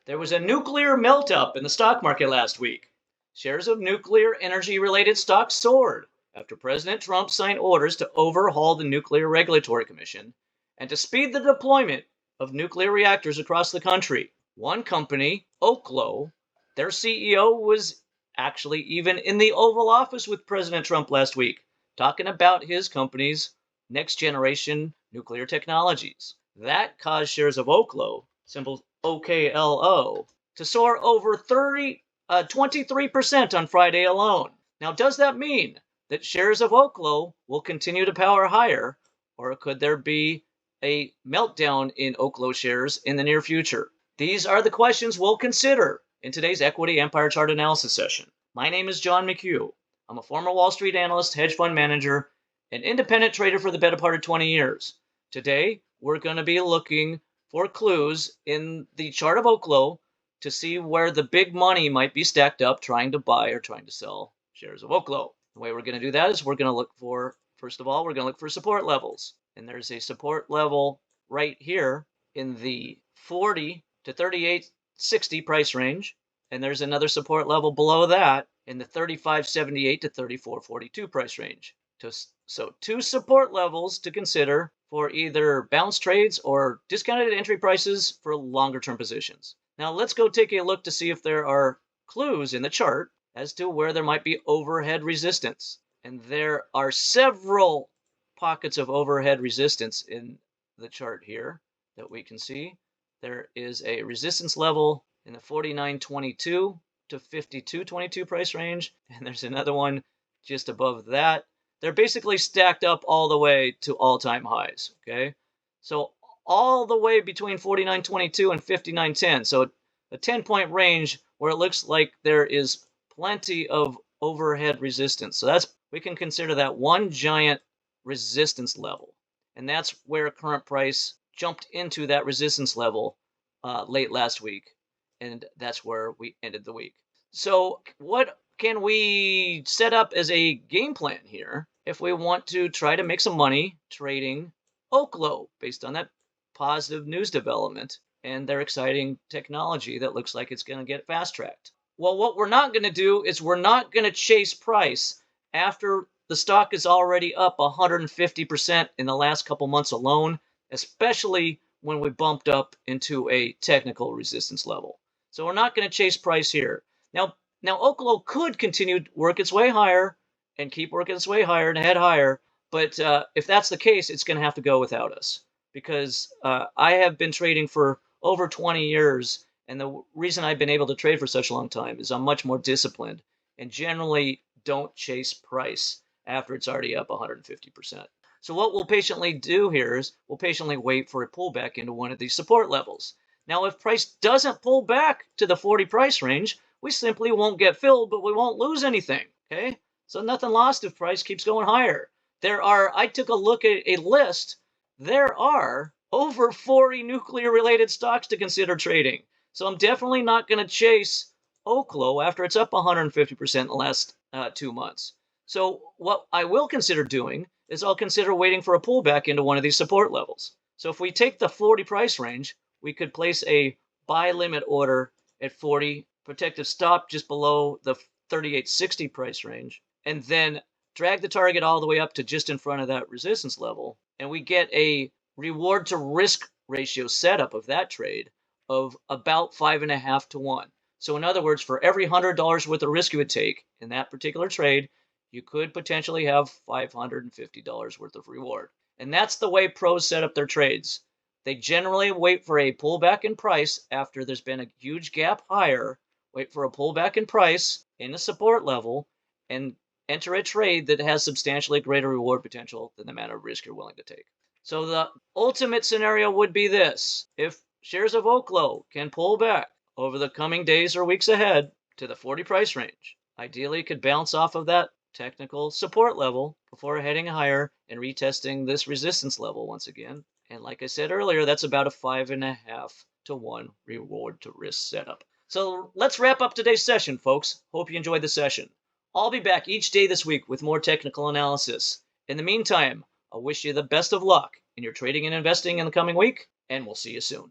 There was a nuclear melt-up in the stock market last week. Shares of nuclear energy-related stocks soared after President Trump signed orders to overhaul the Nuclear Regulatory Commission and to speed the deployment of nuclear reactors across the country. One company, Oklo, their CEO was actually even in the Oval Office with President Trump last week, talking about his company's next-generation nuclear technologies. That caused shares of Oklo, symbol OKLO, to soar over 23% on Friday alone. Now, does that mean that shares of Oklo will continue to power higher, or could there be a meltdown in Oklo shares in the near future? These are the questions we'll consider in today's Equity Empire Chart Analysis session. My name is John McHugh. I'm a former Wall Street analyst, hedge fund manager, and independent trader for the better part of 20 years. Today, we're going to be looking for clues in the chart of Oklo to see where the big money might be stacked up trying to buy or trying to sell shares of Oklo. The way we're going to do that is we're going to look for, first of all, we're going to look for support levels. And there's a support level right here in the 40 to 38.60 price range. And there's another support level below that in the 35.78 to 34.42 price range. So two support levels to consider for either bounce trades or discounted entry prices for longer term positions. Now let's go take a look to see if there are clues in the chart as to where there might be overhead resistance. And there are several pockets of overhead resistance in the chart here that we can see. There is a resistance level in the 49.22 to 52.22 price range, and there's another one just above that. They're basically stacked up all the way to all-time highs, okay? So all the way between 49.22 and 59.10. So a 10-point range where it looks like there is plenty of overhead resistance. So we can consider that one giant resistance level. And that's where current price jumped into that resistance level late last week. And that's where we ended the week. So what can we set up as a game plan here if we want to try to make some money trading Oklo based on that positive news development and their exciting technology that looks like it's going to get fast-tracked? Well, what we're not going to do is we're not going to chase price after the stock is already up 150% in the last couple months alone, especially when we bumped up into a technical resistance level. So we're not going to chase price here. Now Oklo could continue to work its way higher and keep working its way higher and head higher, but if that's the case, it's going to have to go without us because I have been trading for over 20 years, and the reason I've been able to trade for such a long time is I'm much more disciplined and generally don't chase price after it's already up 150%. So what we'll patiently do here is we'll patiently wait for a pullback into one of these support levels. Now, if price doesn't pull back to the 40 price range, we simply won't get filled, but we won't lose anything, okay? So nothing lost if price keeps going higher. I took a look at a list. There are over 40 nuclear-related stocks to consider trading. So I'm definitely not going to chase Oklo after it's up 150% in the last 2 months. So what I will consider doing is I'll consider waiting for a pullback into one of these support levels. So if we take the 40 price range, we could place a buy limit order at 40, protective stop just below the 38.60 price range, and then drag the target all the way up to just in front of that resistance level. And we get a reward to risk ratio setup of that trade of about 5.5 to 1. So in other words, for every $100 worth of risk you would take in that particular trade, you could potentially have $550 worth of reward. And that's the way pros set up their trades. They generally wait for a pullback in price after there's been a huge gap higher, wait for a pullback in price in a support level, and enter a trade that has substantially greater reward potential than the amount of risk you're willing to take. So the ultimate scenario would be this. If shares of Oklo can pull back over the coming days or weeks ahead to the 40 price range, ideally it could bounce off of that technical support level before heading higher and retesting this resistance level once again. And like I said earlier, that's about a 5.5 to 1 reward to risk setup. So let's wrap up today's session, folks. Hope you enjoyed the session. I'll be back each day this week with more technical analysis. In the meantime, I wish you the best of luck in your trading and investing in the coming week, and we'll see you soon.